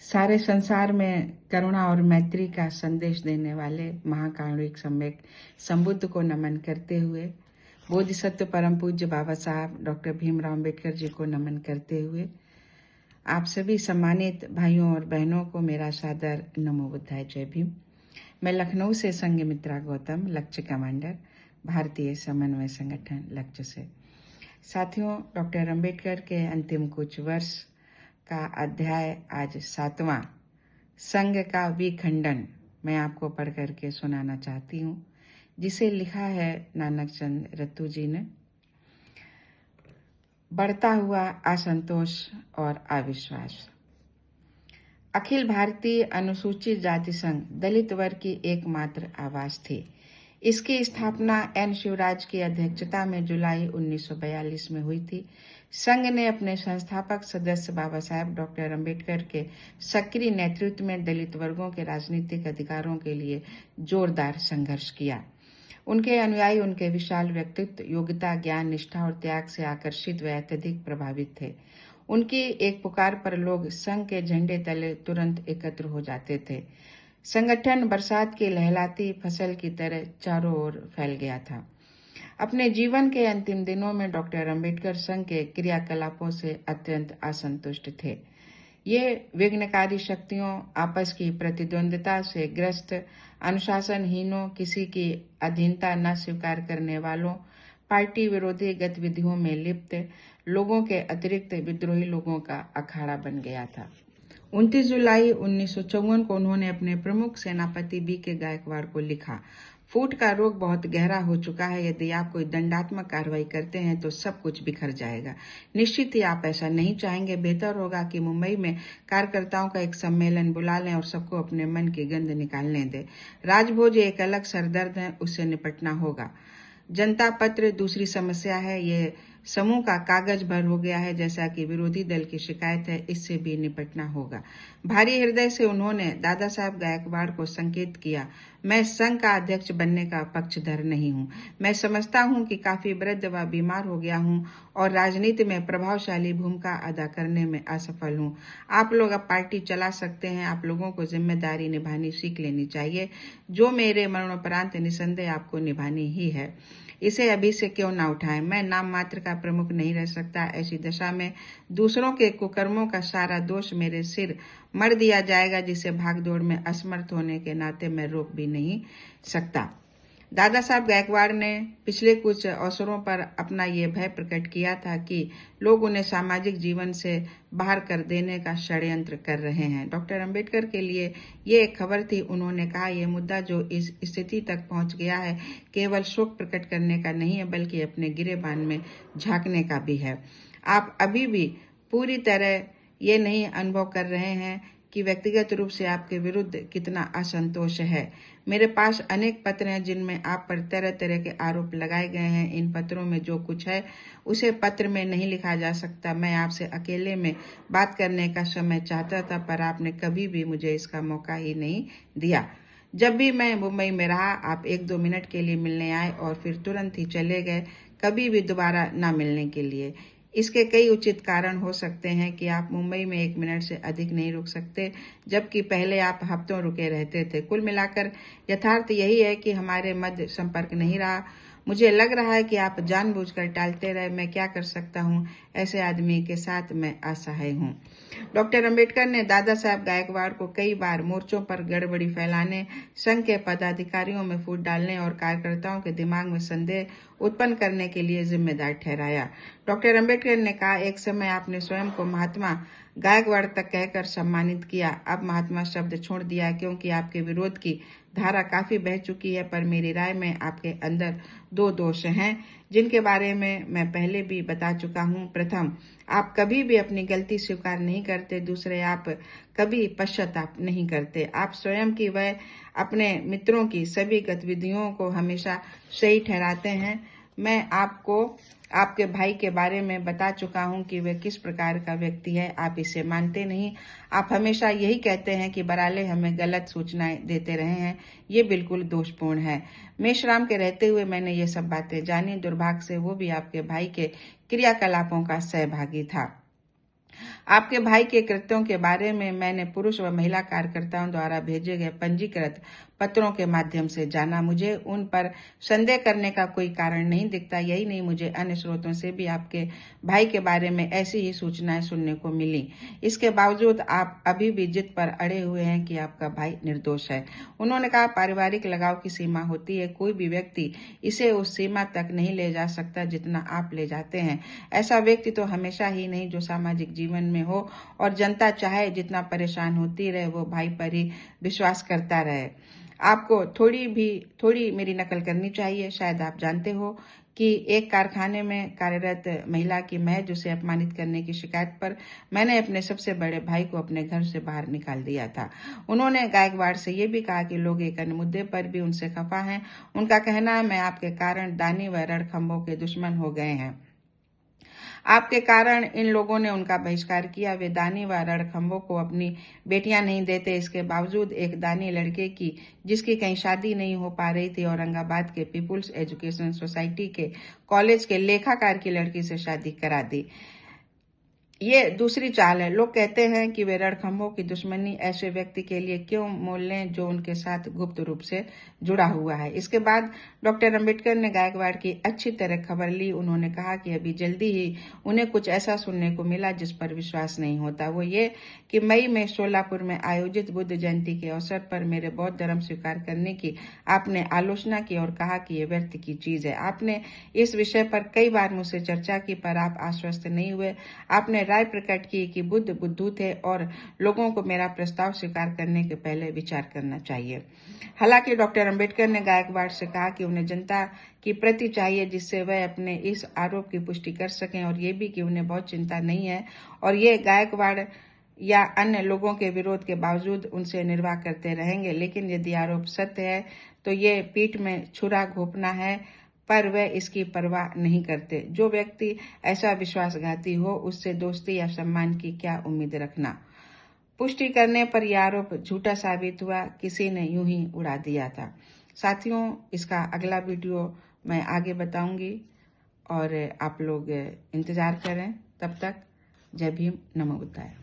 सारे संसार में करुणा और मैत्री का संदेश देने वाले महाकारुणिक सम्यक संबुद्ध को नमन करते हुए, बोधिसत्व परम पूज्य बाबा साहब डॉक्टर भीमराव अम्बेडकर जी को नमन करते हुए, आप सभी सम्मानित भाइयों और बहनों को मेरा सादर नमो बुद्धाय जय भीम। मैं लखनऊ से संघमित्रा गौतम, लक्ष्य कमांडर, भारतीय समन्वय संगठन लक्ष्य से। साथियों, डॉक्टर अम्बेडकर के अंतिम कुछ वर्ष का अध्याय आज 7वां संघ का विखंडन मैं आपको पढ़ करके सुनाना चाहती हूँ, जिसे लिखा है नानक चंद रत्तू जी ने। बढ़ता हुआ असंतोष और अविश्वास। अखिल भारतीय अनुसूचित जाति संघ दलित वर्ग की एकमात्र आवाज थी। इसकी स्थापना एन शिवराज की अध्यक्षता में जुलाई 1942 में हुई थी। संघ ने अपने संस्थापक सदस्य बाबा साहेब डॉक्टर अम्बेडकर के सक्रिय नेतृत्व में दलित वर्गों के राजनीतिक अधिकारों के लिए जोरदार संघर्ष किया। उनके अनुयायी उनके विशाल व्यक्तित्व, योग्यता, ज्ञान, निष्ठा और त्याग से आकर्षित व अत्यधिक प्रभावित थे। उनकी एक पुकार पर लोग संघ के झंडे तले तुरंत एकत्र हो जाते थे। संगठन बरसात की लहलाती फसल की तरह चारों ओर फैल गया था। अपने जीवन के अंतिम दिनों में डॉक्टर अम्बेडकर संघ के क्रियाकलापों से अत्यंत असंतुष्ट थे। ये विघ्नकारी शक्तियों, आपस की प्रतिद्वंद्विता से ग्रस्त, अनुशासनहीनों, किसी की अधीनता न स्वीकार करने वालों, पार्टी विरोधी गतिविधियों में लिप्त लोगों के अतिरिक्त विद्रोही लोगों का अखाड़ा बन गया था। 29 जुलाई 1954 को उन्होंने अपने प्रमुख सेनापति बी के गायकवाड़ को लिखा, फूट का रोग बहुत गहरा हो चुका है। यदि आप कोई दंडात्मक कार्रवाई करते हैं तो सब कुछ बिखर जाएगा। निश्चित ही आप ऐसा नहीं चाहेंगे। बेहतर होगा कि मुंबई में कार्यकर्ताओं का एक सम्मेलन बुला लें और सबको अपने मन की गंध निकालने दें। राजभोज एक अलग सरदर्द है, उससे निपटना होगा। जनता पत्र दूसरी समस्या है। ये समूह का कागज भर हो गया है, जैसा कि विरोधी दल की शिकायत है। इससे भी निपटना होगा। भारी हृदय से उन्होंने दादा साहब गायकवाड़ को संकेत किया, मैं संघ का अध्यक्ष बनने का पक्षधर नहीं हूँ। मैं समझता हूँ कि काफी वृद्ध व बीमार हो गया हूँ और राजनीति में प्रभावशाली भूमिका अदा करने में असफल हूँ। आप लोग अब पार्टी चला सकते हैं। आप लोगों को जिम्मेदारी निभानी सीख लेनी चाहिए, जो मेरे मरणोपरांत निसंदेह आपको निभानी ही है। इसे अभी से क्यों ना उठाएं। मैं नाम मात्र का प्रमुख नहीं रह सकता। ऐसी दशा में दूसरों के कुकर्मों का सारा दोष मेरे सिर मर दिया जाएगा, जिसे भागदौड़ में असमर्थ होने के नाते मैं रोक भी नहीं सकता। दादा साहब गायकवाड़ ने पिछले कुछ अवसरों पर अपना ये भय प्रकट किया था कि लोग उन्हें सामाजिक जीवन से बाहर कर देने का षड्यंत्र कर रहे हैं। डॉक्टर अम्बेडकर के लिए ये एक खबर थी। उन्होंने कहा, यह मुद्दा जो इस स्थिति तक पहुंच गया है, केवल शोक प्रकट करने का नहीं है, बल्कि अपने गिरेबान में झांकने का भी है। आप अभी भी पूरी तरह ये नहीं अनुभव कर रहे हैं कि व्यक्तिगत रूप से आपके विरुद्ध कितना असंतोष है। मेरे पास अनेक पत्र हैं जिनमें आप पर तरह तरह के आरोप लगाए गए हैं। इन पत्रों में जो कुछ है उसे पत्र में नहीं लिखा जा सकता। मैं आपसे अकेले में बात करने का समय चाहता था, पर आपने कभी भी मुझे इसका मौका ही नहीं दिया। जब भी मैं मुंबई में रहा, आप 1-2 मिनट के लिए मिलने आए और फिर तुरंत ही चले गए, कभी भी दोबारा न मिलने के लिए। इसके कई उचित कारण हो सकते हैं कि आप मुंबई में 1 मिनट से अधिक नहीं रुक सकते, जबकि पहले आप हफ्तों रुके रहते थे। कुल मिलाकर यथार्थ यही है कि हमारे मध्य संपर्क नहीं रहा। मुझे लग रहा है कि आप जानबूझकर टालते रहे। मैं क्या कर सकता हूँ? ऐसे आदमी के साथ मैं असहाय हूँ। डॉक्टर अम्बेडकर ने दादा साहब गायकवाड़ को कई बार मोर्चों पर गड़बड़ी फैलाने, संघ के पदाधिकारियों में फूट डालने और कार्यकर्ताओं के दिमाग में संदेह उत्पन्न करने के लिए जिम्मेदार ठहराया। डॉक्टर अम्बेडकर ने कहा, एक समय आपने स्वयं को महात्मा गायकवाड़ तक कहकर सम्मानित किया। अब महात्मा शब्द छोड़ दिया, क्योंकि आपके विरोध की धारा काफी बह चुकी है। पर मेरी राय में आपके अंदर 2 दोष हैं, जिनके बारे में मैं पहले भी बता चुका हूँ। प्रथम, आप कभी भी अपनी गलती स्वीकार नहीं करते। दूसरे, आप कभी पश्चाताप नहीं करते। आप स्वयं की व अपने मित्रों की सभी गतिविधियों को हमेशा सही ठहराते हैं। मैं आपको आपके भाई के बारे में बता चुका हूं कि वह किस प्रकार का व्यक्ति है। आप इसे मानते नहीं। आप हमेशा यही कहते हैं कि बराले हमें गलत सूचनाएं देते रहे हैं। ये बिल्कुल दोषपूर्ण है। मेषराम के रहते हुए मैंने ये सब बातें जानी। दुर्भाग्य से वो भी आपके भाई के क्रियाकलापों का सहभागी था। आपके भाई के कृत्यों के बारे में मैंने पुरुष व महिला कार्यकर्ताओं द्वारा भेजे गए पंजीकृत पत्रों के माध्यम से जाना। मुझे उन पर संदेह करने का कोई कारण नहीं दिखता। यही नहीं, मुझे अन्य स्रोतों से भी आपके भाई के बारे में ऐसी ही सूचनाएं सुनने को मिली। इसके बावजूद आप अभी भी जिद पर अड़े हुए हैं कि आपका भाई निर्दोष है। उन्होंने कहा, पारिवारिक लगाव की सीमा होती है, कोई भी व्यक्ति इसे उस सीमा तक नहीं ले जा सकता जितना आप ले जाते हैं। ऐसा व्यक्ति तो हमेशा ही नहीं जो सामाजिक जीवन में हो और जनता चाहे जितना परेशान होती रहे वो भाई पर ही विश्वास करता रहे। आपको थोड़ी मेरी नकल करनी चाहिए। शायद आप जानते हो कि एक कारखाने में कार्यरत महिला की महज उसे अपमानित करने की शिकायत पर मैंने अपने सबसे बड़े भाई को अपने घर से बाहर निकाल दिया था। उन्होंने गायकवाड़ से यह भी कहा कि लोग एक अन्य मुद्दे पर भी उनसे खफा हैं। उनका कहना है, मैं आपके कारण दानी व रणखंभों के दुश्मन हो गए हैं। आपके कारण इन लोगों ने उनका बहिष्कार किया। वे दानी व रणखंभों को अपनी बेटियां नहीं देते। इसके बावजूद एक दानी लड़के की, जिसकी कहीं शादी नहीं हो पा रही थी, औरंगाबाद के पीपुल्स एजुकेशन सोसाइटी के कॉलेज के लेखाकार की लड़की से शादी करा दी। ये दूसरी चाल है। लोग कहते हैं कि वे रणखंभों की दुश्मनी ऐसे व्यक्ति के लिए क्यों मोल लें जो उनके साथ गुप्त रूप से जुड़ा हुआ है। इसके बाद डॉक्टर अंबेडकर ने गायकवाड़ की अच्छी तरह खबर ली। उन्होंने कहा कि अभी जल्दी ही उन्हें कुछ ऐसा सुनने को मिला जिस पर विश्वास नहीं होता। वो ये कि मई में सोलापुर में आयोजित बुद्ध जयंती के अवसर पर मेरे बौद्ध धर्म स्वीकार करने की आपने आलोचना की और कहा कि यह व्यर्थ की चीज है। आपने इस विषय पर कई बार मुझसे चर्चा की पर आप आश्वस्त नहीं हुए। आपने राय प्रकट की कि बुद्ध बुद्धू थे और लोगों को मेरा प्रस्ताव स्वीकार करने के पहले विचार करना चाहिए। हालांकि डॉक्टर अंबेडकर ने गायकवाड़ से कहा कि उन्हें जनता की प्रति चाहिए जिससे वह अपने इस आरोप की पुष्टि कर सकें, और ये भी कि उन्हें बहुत चिंता नहीं है और ये गायकवाड़ या अन्य लोगों के विरोध के बावजूद उनसे निर्वाह करते रहेंगे। लेकिन यदि आरोप सत्य है तो ये पीठ में छुरा घोंपना है, पर वे इसकी परवाह नहीं करते। जो व्यक्ति ऐसा विश्वासघाती हो उससे दोस्ती या सम्मान की क्या उम्मीद रखना। पुष्टि करने पर यह आरोप झूठा साबित हुआ, किसी ने यूं ही उड़ा दिया था। साथियों, इसका अगला वीडियो मैं आगे बताऊंगी और आप लोग इंतजार करें। तब तक जय भीम, नमो बुद्धाय।